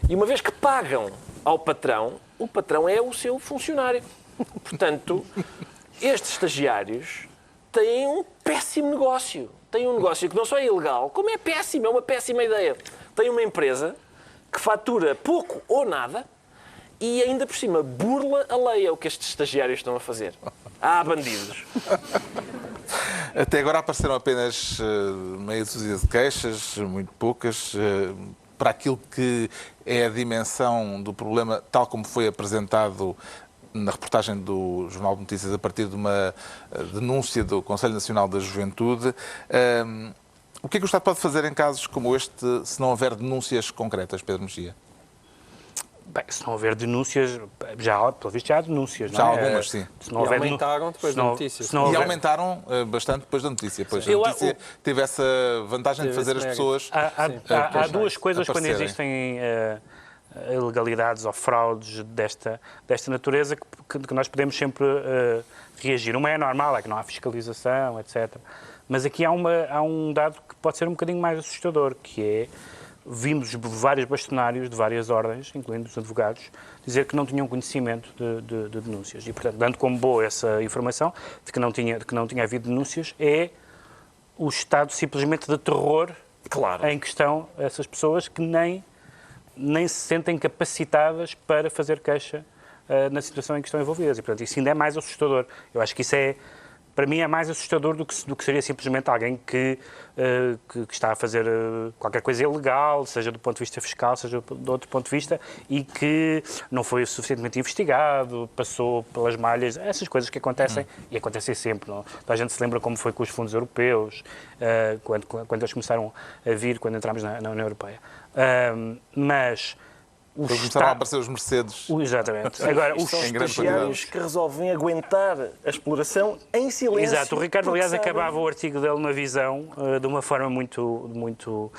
E uma vez que pagam ao patrão, o patrão é o seu funcionário. Portanto, estes estagiários têm um péssimo negócio. Têm um negócio que não só é ilegal, como é péssimo, é uma péssima ideia. Tem uma empresa que fatura pouco ou nada e ainda por cima burla a lei, é o que estes estagiários estão a fazer. Bandidos. Até agora apareceram apenas meia dúzia de queixas, muito poucas, para aquilo que é a dimensão do problema, tal como foi apresentado na reportagem do Jornal de Notícias a partir de uma denúncia do Conselho Nacional da Juventude. O que é que o Estado pode fazer em casos como este, se não houver denúncias concretas, Pedro Mexia? Bem, se não houver denúncias, pelo visto já há denúncias, Já não há é? algumas, sim. Se não E houver aumentaram depois da notícia. se não E houver- aumentaram bastante depois da notícia. Pois a Eu- notícia teve essa vantagem de Teve fazer as esse pessoas... Há duas coisas quando aparecerem. existem ilegalidades ou fraudes desta natureza que nós podemos sempre reagir. Uma é normal, é que não há fiscalização, etc. Mas aqui há um dado que pode ser um bocadinho mais assustador, que é, vimos vários bastonários de várias ordens, incluindo os advogados, dizer que não tinham conhecimento de denúncias. E, portanto, dando como boa essa informação de que não tinha havido denúncias, é o estado simplesmente de terror em que estão essas pessoas que nem se sentem capacitadas para fazer queixa na situação em que estão envolvidas. E, portanto, isso ainda é mais assustador. Eu acho que isso para mim, é mais assustador do que seria simplesmente alguém que está a fazer qualquer coisa ilegal, seja do ponto de vista fiscal, seja de outro ponto de vista, e que não foi suficientemente investigado, passou pelas malhas, essas coisas que acontecem, e acontecem sempre. Não? Então, a gente se lembra como foi com os fundos europeus, quando eles começaram a vir, quando entramos na União Europeia. Mas Quando começaram a aparecer os Mercedes. Exatamente. Agora, os São em grande estagiários que resolvem aguentar a exploração em silêncio. Exato, o Ricardo, porque aliás, sabem- acabava o artigo dele na Visão de uma forma muito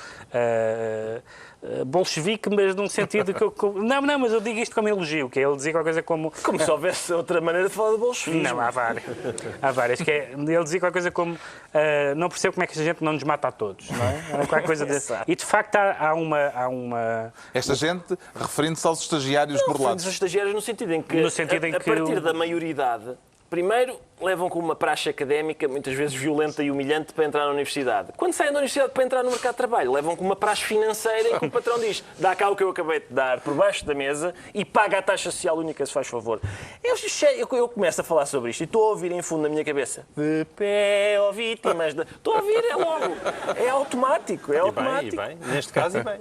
bolchevique, mas num sentido que eu... Não, mas eu digo isto como elogio, que é ele dizia qualquer coisa como... Como se houvesse outra maneira de falar de bolchevismo. Não, há várias. Há várias. Que é, ele dizia qualquer coisa como não percebo como é que esta gente não nos mata a todos, não é? Era qualquer coisa desse. E, de facto, há uma... Esta gente, referindo-se aos estagiários Não, burlados. os estagiários no sentido em que, No sentido em a que partir o- da maioridade, primeiro levam com uma praxe académica, muitas vezes violenta e humilhante, para entrar na universidade. Quando saem da universidade para entrar no mercado de trabalho, levam com uma praxe financeira em que o patrão diz: dá cá o que eu acabei de dar por baixo da mesa e paga a taxa social única, se faz favor. Eu começo a falar sobre isto e estou a ouvir em fundo na minha cabeça: de pé, ó vítimas. Estou a ouvir, é logo. É automático, é automático. E bem, neste caso, e bem.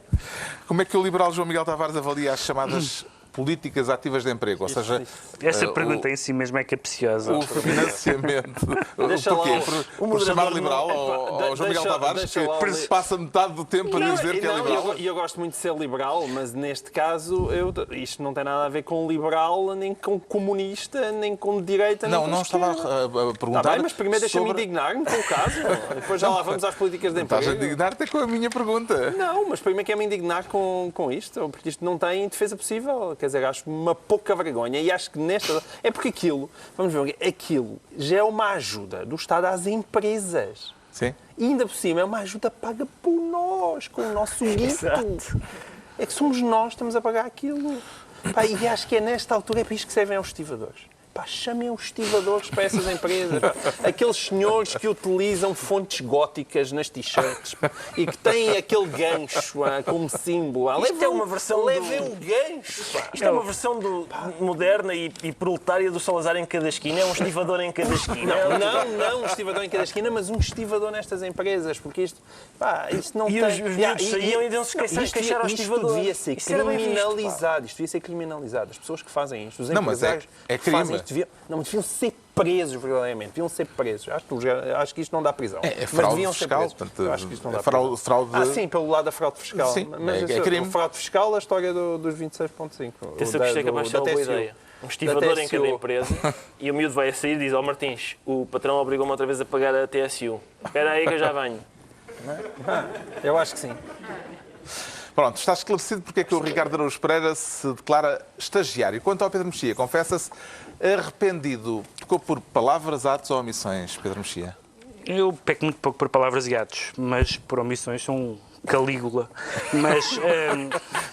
Como é que o liberal João Miguel Tavares avalia as chamadas políticas ativas de emprego? Ou seja, Essa pergunta em si mesmo é capciosa. o financiamento. Deixa lá Porquê? o Por moderador chamar não- liberal Epá, ao João Miguel deixa- Tavares, deixa lá que passa metade do tempo a dizer que é liberal? Eu gosto muito de ser liberal, mas neste caso isto não tem nada a ver com liberal, nem com comunista, nem com direita, nem Não, com não estava esquerda. a perguntar. Tá bem, mas primeiro deixa-me sobre- indignar-me com o caso. Depois já lá vamos às políticas de Estás a emprego. indignar-te com a minha pergunta. Não, mas primeiro quero-me indignar com isto, porque isto não tem defesa possível. Quer dizer, acho uma pouca vergonha e acho que nesta... É porque aquilo, vamos ver, aquilo já é uma ajuda do Estado às empresas. Sim. E ainda por cima é uma ajuda paga por nós, com o nosso guito. É que somos nós que estamos a pagar aquilo. Pá, e acho que é nesta altura, é para isto que servem aos estivadores. Pá, chamem os estivadores para essas empresas. Pá. Aqueles senhores que utilizam fontes góticas nas t-shirts e que têm aquele gancho como símbolo. Isto é uma versão do- Levem o gancho. Pá. Isto é uma versão moderna e proletária do Salazar em cada esquina. É um estivador em cada esquina. Não um estivador em cada esquina, mas um estivador nestas empresas, porque isto não E tem... os miúdos saíam e iam-se queixar ao isto estivador. devia ser Isto era bem visto, pá. criminalizado. Isto devia ser criminalizado. As pessoas que fazem isto, os Não, mas empresários é que fazem crime. isto, deviam ser presos, verdadeiramente. Deviam ser presos. Acho que isto não dá prisão. É Mas fraude deviam ser fiscal. presos. Portanto, Eu acho que isto não dá fraude- prisão. fraude- Sim, pelo lado da fraude fiscal. Sim, Mas é crime. A fraude fiscal, a história dos 26,5. Atenção que isto é capaz de ser uma boa ideia. Um estivador em cada empresa e o miúdo vai a sair e diz: ó Martins, o patrão obrigou-me outra vez a pagar a TSU. Espera aí que eu já venho. Eu acho que sim. Pronto, está esclarecido porque é que o Ricardo Araújo Pereira se declara estagiário. Quanto ao Pedro Mexia, confessa-se arrependido. Tocou por palavras, atos ou omissões, Pedro Mexia? Eu peco muito pouco por palavras e atos, mas por omissões sou um Calígula. Mas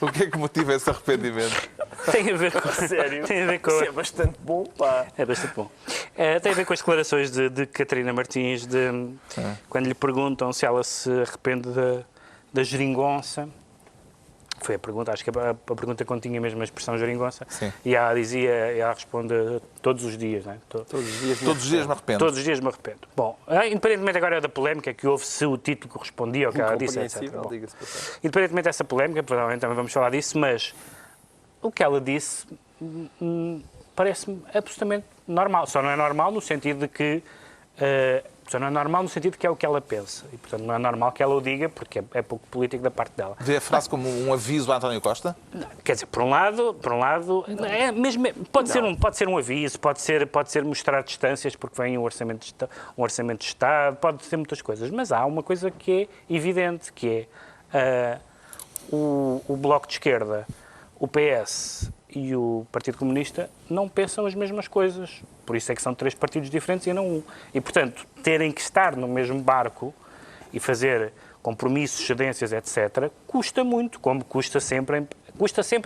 O que é que motiva esse arrependimento? tem a ver com... Sério? Tem a ver com... Isso é bastante bom, pá. É bastante bom. Tem a ver com as declarações de Catarina Martins, quando lhe perguntam se ela se arrepende da geringonça. Foi a pergunta, acho que a pergunta continha mesmo a expressão geringonça. Sim. E ela responde todos os dias, não é? Todos os dias. Todos os dias me arrependo. Todos os dias me arrependo. Bom, independentemente agora da polémica que houve, se o título correspondia ao que ela disse, etc. Incompreensível, Bom, diga-se por passagem. independentemente dessa polémica, provavelmente também vamos falar disso, mas o que ela disse parece-me absolutamente normal. Só não é normal no sentido de que só não é normal no sentido que é o que ela pensa. E, portanto, não é normal que ela o diga, porque é pouco político da parte dela. Vê a frase como um aviso a António Costa? Quer dizer, por um lado é mesmo, pode ser um aviso, pode ser mostrar distâncias porque vem um orçamento de Estado, pode ser muitas coisas, mas há uma coisa que é evidente, que é o Bloco de Esquerda, o PS e o Partido Comunista não pensam as mesmas coisas. Por isso é que são três partidos diferentes e não um. E, portanto, terem que estar no mesmo barco e fazer compromissos, cedências, etc., custa muito, como custa sempre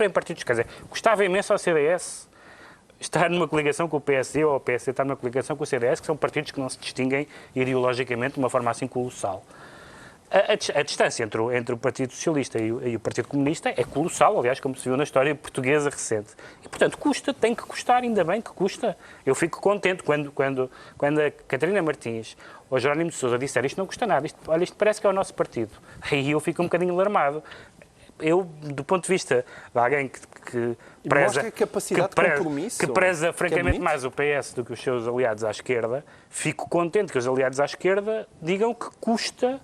em partidos. Quer dizer, custava imenso ao CDS estar numa coligação com o PSD ou o PSD estar numa coligação com o CDS, que são partidos que não se distinguem ideologicamente de uma forma assim colossal. A distância entre o Partido Socialista e o Partido Comunista é colossal, aliás, como se viu na história portuguesa recente. E, portanto, custa, tem que custar, ainda bem que custa. Eu fico contente quando a Catarina Martins ou o Jerónimo de Sousa disseram isto não custa nada, isto parece que é o nosso partido. Aí eu fico um bocadinho alarmado. Eu, do ponto de vista de alguém que preza, mostra a capacidade de compromisso, que preza francamente bonito. mais o PS do que os seus aliados à esquerda, fico contente que os aliados à esquerda digam que custa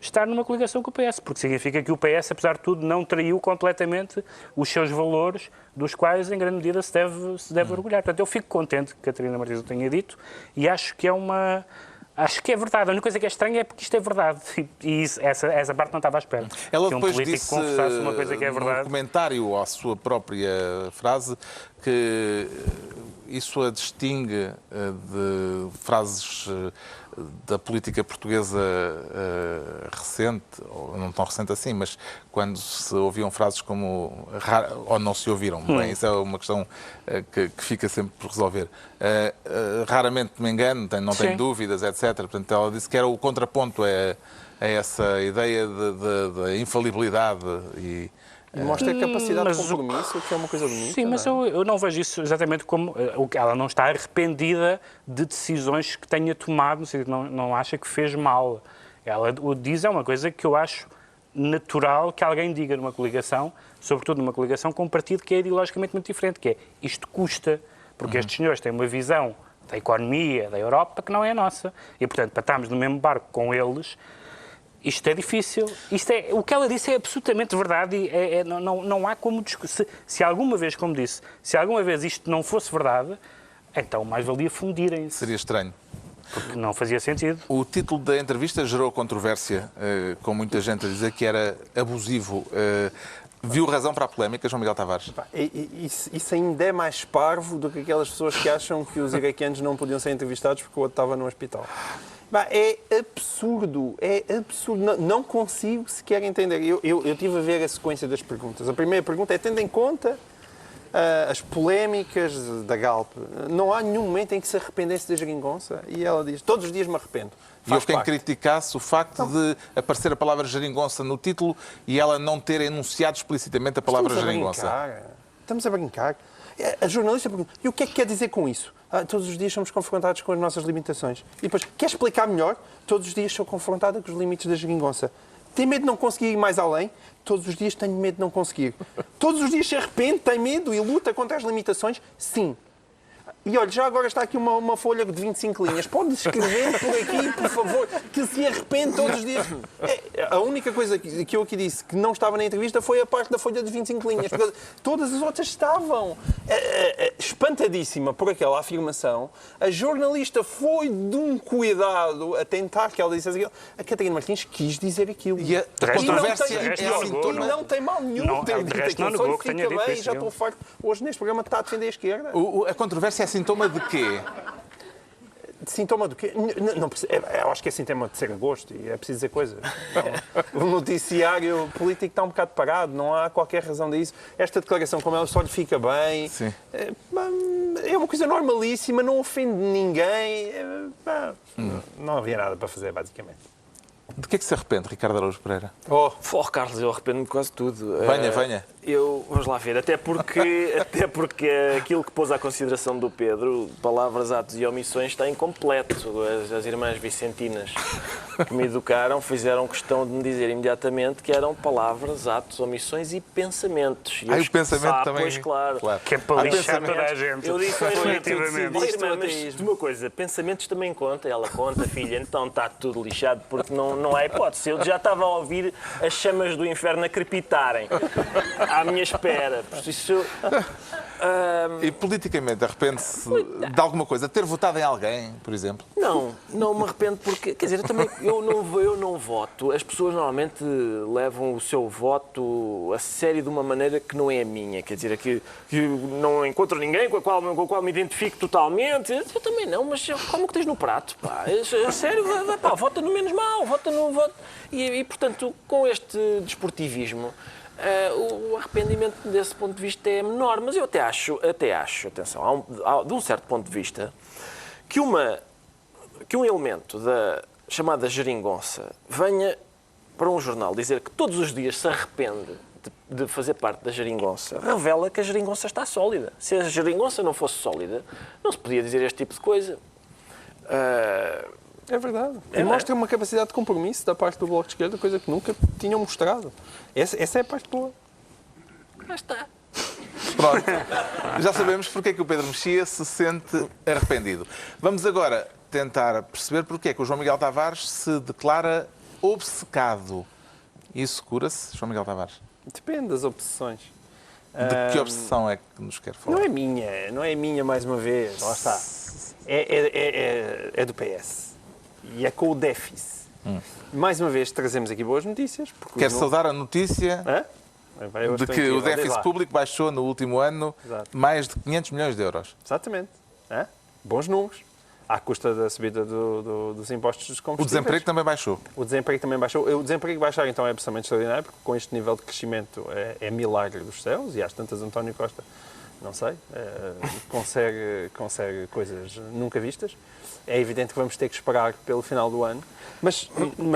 estar numa coligação com o PS, porque significa que o PS, apesar de tudo, não traiu completamente os seus valores, dos quais, em grande medida, se deve orgulhar. Portanto, eu fico contente que Catarina Martins o tenha dito e acho que é verdade. A única coisa que é estranha é porque isto é verdade. E essa parte não estava à espera. Ela que um depois político disse, confessasse uma coisa que é no verdade. comentário à sua própria frase, que isso a distingue de frases da política portuguesa recente, ou não tão recente assim, mas quando se ouviam frases como ou não se ouviram, bem, isso é uma questão que fica sempre por resolver. Raramente me engano, não tenho Sim. dúvidas, etc. Portanto, ela disse que era o contraponto a essa ideia da infalibilidade e mostra a capacidade Mas de compromisso, que é uma coisa bonita. Sim, mas não é? eu não vejo isso exatamente como... Ela não está arrependida de decisões que tenha tomado, no sentido, não acha que fez mal. Ela o diz, é uma coisa que eu acho natural que alguém diga numa coligação, sobretudo numa coligação com um partido que é ideologicamente muito diferente, que é isto custa, porque estes senhores têm uma visão da economia, da Europa, que não é a nossa. E, portanto, para estarmos no mesmo barco com eles... Isto é difícil. O que ela disse é absolutamente verdade e não há como discutir. Se alguma vez, como disse, se alguma vez isto não fosse verdade, então mais valia fundirem-se. seria estranho. Porque não fazia sentido. O título da entrevista gerou controvérsia, com muita gente a dizer que era abusivo. Viu razão para a polémica, João Miguel Tavares? Isso ainda é mais parvo do que aquelas pessoas que acham que os iraquianos não podiam ser entrevistados porque o outro estava no hospital. É absurdo, não consigo sequer entender. Eu estive a ver a sequência das perguntas. A primeira pergunta é, tendo em conta as polémicas da Galp, não há nenhum momento em que se arrependesse da geringonça? E ela diz, todos os dias me arrependo. E houve quem criticasse o facto de aparecer a palavra geringonça no título e ela não ter enunciado explicitamente a palavra geringonça. Estamos a brincar. A jornalista pergunta, e o que é que quer dizer com isso? Todos os dias somos confrontados com as nossas limitações. E depois, quer explicar melhor? Todos os dias sou confrontada com os limites da geringonça. Tem medo de não conseguir ir mais além? Todos os dias tenho medo de não conseguir. Todos os dias se arrepende, tem medo e luta contra as limitações? Sim. E olha, já agora está aqui uma folha de 25 linhas. Pode escrever por aqui, por favor, que se arrepende todos os dias. A única coisa que eu aqui disse que não estava na entrevista foi a parte da folha de 25 linhas. Porque todas as outras estavam. Espantadíssima por aquela afirmação, a jornalista foi de um cuidado a tentar que ela dissesse aquilo. A Catarina Martins quis dizer aquilo. E a controvérsia é não tem mal nenhum ter dito aquilo. Só fica bem, já estou farto. Hoje neste programa está a defender a esquerda. A controvérsia é sintoma de quê? Sintoma do quê? Não, eu acho que é sintoma de ser a gosto e é preciso dizer coisas. O noticiário político está um bocado parado, não há qualquer razão disso. Esta declaração, como ela só lhe fica bem, é uma coisa normalíssima, não ofende ninguém. Não havia nada para fazer, basicamente. De que é que se arrepende, Ricardo Araújo Pereira? Carlos, eu arrependo-me de quase tudo. Venha. Vamos lá ver, até porque aquilo que pôs à consideração do Pedro, palavras, atos e omissões, está incompleto. As irmãs vicentinas que me educaram fizeram questão de me dizer imediatamente que eram palavras, atos, omissões e pensamentos. E o pensamento também. Pois, claro. Que é para lixar toda a gente. Eu disse, definitivamente. irmã, mas de uma coisa, pensamentos também conta. Ela conta, filha, então está tudo lixado porque não há hipótese. Eu já estava a ouvir as chamas do inferno a crepitarem à minha espera. Por isso, E politicamente, arrepende-se de alguma coisa? Ter votado em alguém, por exemplo? não me arrependo porque, quer dizer, eu não voto. As pessoas normalmente levam o seu voto a sério de uma maneira que não é a minha. Quer dizer, que não encontro ninguém com o qual me identifico totalmente. Eu também não, mas como que tens no prato? Pá? A sério, vota no menos mal, vota no voto. E, portanto, com este desportivismo, o arrependimento desse ponto de vista é menor, mas eu até acho, atenção, de um certo ponto de vista, que um elemento da chamada geringonça venha para um jornal dizer que todos os dias se arrepende de fazer parte da geringonça, revela que a geringonça está sólida. Se a geringonça não fosse sólida, não se podia dizer este tipo de coisa. É verdade. E mostra uma capacidade de compromisso da parte do Bloco de Esquerda, coisa que nunca tinham mostrado. Essa é a parte boa. Lá está. Pronto. Já sabemos porque é que o Pedro Mexia se sente arrependido. Vamos agora tentar perceber porque é que o João Miguel Tavares se declara obcecado. Isso cura-se, João Miguel Tavares? Depende das obsessões. De que obsessão é que nos quer falar? Não é minha mais uma vez, lá está. É do PS. E é com o déficit. Mais uma vez trazemos aqui boas notícias. Quero saudar a notícia Hã? de que o déficit público baixou no último ano mais de 500 milhões de euros. Exatamente. Hã? Bons números. À custa da subida dos impostos dos O combustíveis. desemprego também baixou. O desemprego também baixou. O desemprego baixar, então, é absolutamente extraordinário, porque com este nível de crescimento é milagre dos céus, e às tantas António Costa, não sei, consegue coisas nunca vistas. É evidente que vamos ter que esperar pelo final do ano, mas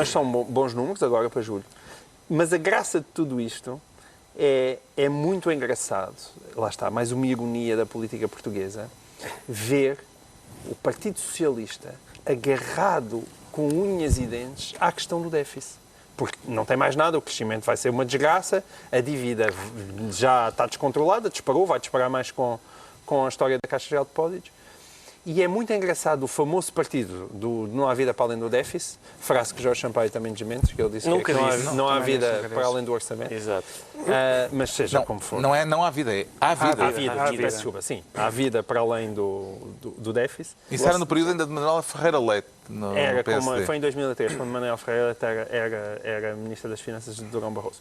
são bons números agora para julho. Mas a graça de tudo isto é muito engraçado, lá está, mais uma ironia da política portuguesa, ver o Partido Socialista agarrado com unhas e dentes à questão do déficit. Porque não tem mais nada, o crescimento vai ser uma desgraça, a dívida já está descontrolada, disparou, vai disparar mais com a história da Caixa Geral de Depósitos. E é muito engraçado o famoso partido do não há vida para além do déficit, frase que Jorge Sampaio também desmente, que ele disse Nunca que disse. não há vida nunca para disse. além do orçamento. Exato. Mas seja como for. Não há vida, é há vida. Há vida. Peço desculpa, sim. Há vida para além do déficit. Isso era no período ainda de Manuela Ferreira Leite, no PSD. Foi em 2003, quando Manuel Ferreira era Ministro das Finanças de Durão Barroso.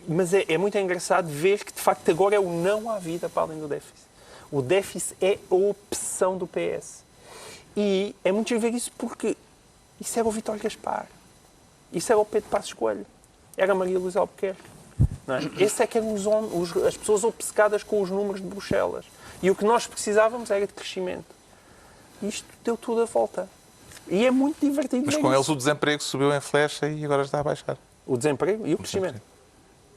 Mas é muito engraçado ver que, de facto, agora é o não há vida para além do déficit. O déficit é a opção do PS. E é muito giro ver isso porque isso era o Vítor Gaspar. Isso era o Pedro Passos Coelho. Era a Maria Luísa Albuquerque. Não é? Esse é que eram as pessoas obcecadas com os números de Bruxelas. E o que nós precisávamos era de crescimento. Isto deu tudo a volta. E é muito divertido. Mas ver com isso. eles o desemprego subiu em flecha e agora está a baixar. O desemprego e o crescimento.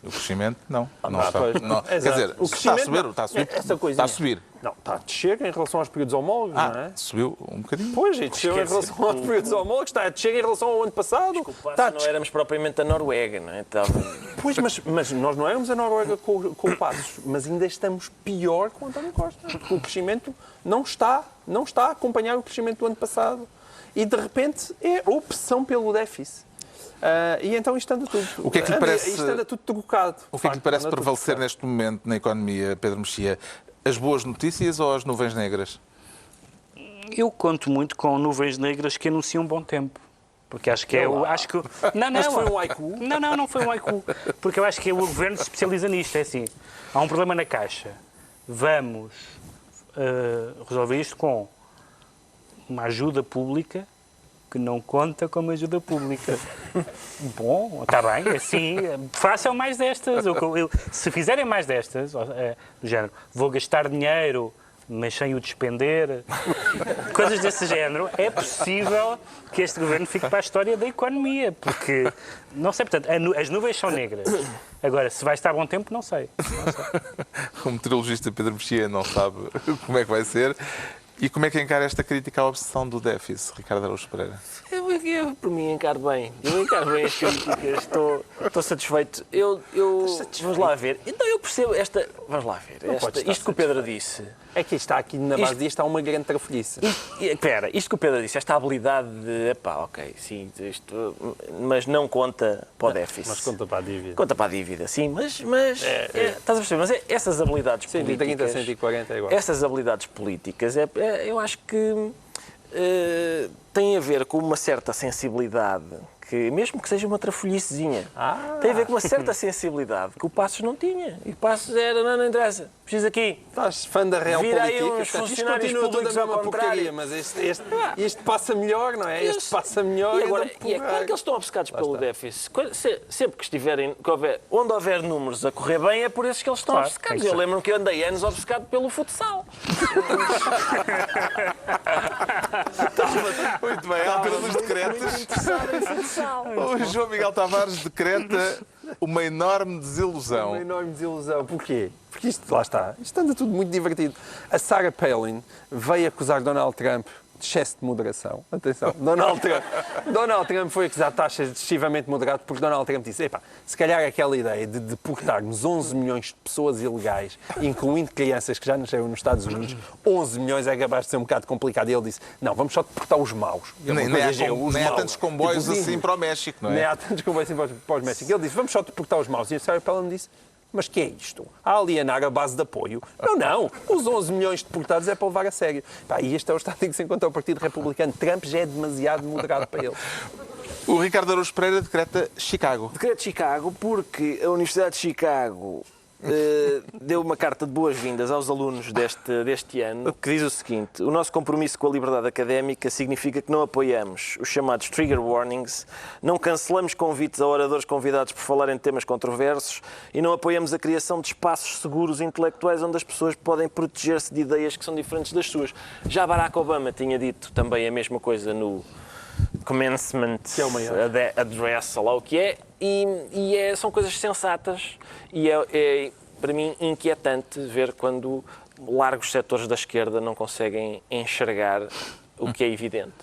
O crescimento, não. Não Ah, está. pois. Não. Quer Exato. dizer, O está a crescimento, subir, não. está a subir. Essa coisinha. Está a subir. Não, está a descer em relação aos períodos homólogos, não é? Subiu um bocadinho. Pois, e desceu em relação aos períodos homólogos, está a descer em relação ao ano passado. Está a Não éramos propriamente a Noruega, não é? Pois, mas nós não éramos a Noruega com o Passos, mas ainda estamos pior com o António Costa, porque o crescimento não está a acompanhar o crescimento do ano passado. E, de repente, é opção pelo déficit. E então isto anda tudo. O que é que lhe parece- Isto anda tudo trocado. O que é que lhe parece Anda tudo prevalecer trocado. neste momento na economia, Pedro Mexia? As boas notícias ou as nuvens negras? Eu conto muito com nuvens negras que anunciam bom tempo. Porque acho que é o. Acho que, não, Este foi um haiku? Não foi um haiku. Porque eu acho que o governo se especializa nisto. É assim: há um problema na Caixa. Vamos resolver isto com uma ajuda pública que não conta como ajuda pública. Bom, está bem, assim, façam mais destas. Se fizerem mais destas, do género, vou gastar dinheiro, mas sem o despender, coisas desse género, é possível que este governo fique para a história da economia, porque, não sei, portanto, as nuvens são negras. Agora, se vai estar bom tempo, não sei. O meteorologista Pedro Mexia não sabe como é que vai ser. E como é que encara esta crítica à obsessão do déficit, Ricardo Araújo Pereira? Eu, por mim, encaro bem. Eu encaro bem as críticas. Estou satisfeito. Vamos lá ver. Então, eu percebo esta... Vamos lá ver. Isto que o Pedro disse... É que está aqui na base disto, está uma grande trafolhice. Espera, isto que o Pedro disse, esta habilidade de... Epá, ok, sim, isto... Mas não conta para o déficit. Mas conta para a dívida. Conta para a dívida, sim, mas estás a perceber? Mas essas habilidades 130, políticas... 140 é igual. Essas habilidades políticas, eu acho que têm a ver com uma certa sensibilidade, que, mesmo que seja uma trafolhicezinha, tem a ver com uma certa sensibilidade que o Passos não tinha. E o Passos era, não interessa, preciso aqui. Estás fã da real Vira aí política. uns Portanto, isto funcionários continua tudo a públicos ao mesma porcaria, contrário. mas este passa melhor, não é? Este passa melhor. E agora, então, é claro que eles estão obcecados pelo está. déficit. Sempre que estiverem, onde houver números a correr bem, é por esses que eles estão Claro, obcecados. tem que Eu ser. lembro-me que eu andei anos obcecado pelo futsal. Muito bem, à altura dos decretos, Interessado em futsal. o João Miguel Tavares decreta uma enorme desilusão. Uma enorme desilusão. Porquê? Porque isto, lá está, isto anda tudo muito divertido. A Sarah Palin veio acusar Donald Trump de excesso de moderação. Atenção, Donald Trump foi acusado de taxas excessivamente moderadas porque Donald Trump disse, epá, se calhar aquela ideia de deportarmos 11 milhões de pessoas ilegais, incluindo crianças que já nasceram nos Estados Unidos, 11 milhões é capaz de ser um bocado complicado. E ele disse, não, vamos só deportar os maus. Nem há tantos comboios assim para o México, não é? Nem há tantos comboios assim para o México. Ele disse, vamos só deportar os maus. E a Sarah Palin disse, mas que é isto? A alienar a base de apoio? Não. Os 11 milhões de deportados é para levar a sério. Pá, e este é o estado em que se encontra o Partido Republicano. Trump já é demasiado moderado para ele. O Ricardo Araújo Pereira decreta Chicago. Decreto de Chicago porque a Universidade de Chicago deu uma carta de boas-vindas aos alunos deste ano, que diz o seguinte: o nosso compromisso com a liberdade académica significa que não apoiamos os chamados trigger warnings, não cancelamos convites a oradores convidados por falar em temas controversos e não apoiamos a criação de espaços seguros intelectuais onde as pessoas podem proteger-se de ideias que são diferentes das suas. Já Barack Obama tinha dito também a mesma coisa no commencement address, ou lá o que é, e são coisas sensatas e é para mim inquietante ver quando largos setores da esquerda não conseguem enxergar o que é evidente.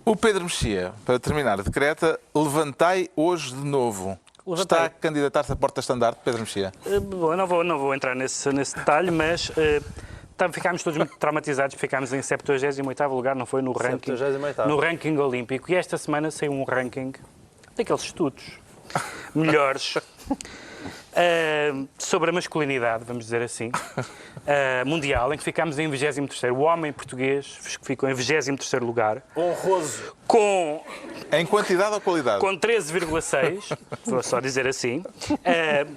O Pedro Mexia, para terminar, decreta levantai hoje de novo. Levantai. Está a candidatar-se a porta-estandarte, Pedro Mexia? Bom, não vou entrar nesse detalhe, mas ficámos todos muito traumatizados, ficámos em 78º lugar, não foi? No ranking olímpico. E esta semana saiu um ranking daqueles estudos melhores sobre a masculinidade, vamos dizer assim, mundial, em que ficámos em 23º. O homem português ficou em 23º lugar. Honroso. Em quantidade ou qualidade? Com 13,6, vou só dizer assim,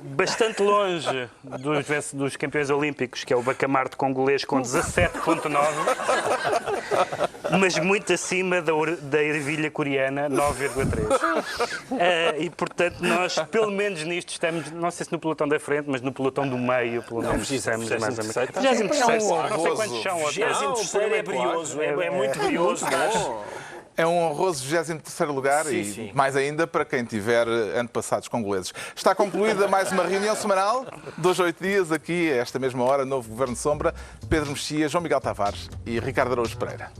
bastante longe dos campeões olímpicos, que é o Bacamarte congolês, com 17,9, mas muito acima da ervilha coreana, 9,3. E, portanto, nós, pelo menos nisto, estamos, não sei se no pelotão da frente, mas no pelotão do meio, pelo menos, estamos mais ou menos. 23º, não sei quantos são. 23º é brioso, é muito brioso. É um honroso 23º lugar e mais ainda para quem tiver antepassados congoleses. Está concluída mais uma reunião semanal, 2 a 8 dias, aqui a esta mesma hora, novo Governo de Sombra, Pedro Mexia, João Miguel Tavares e Ricardo Araújo Pereira.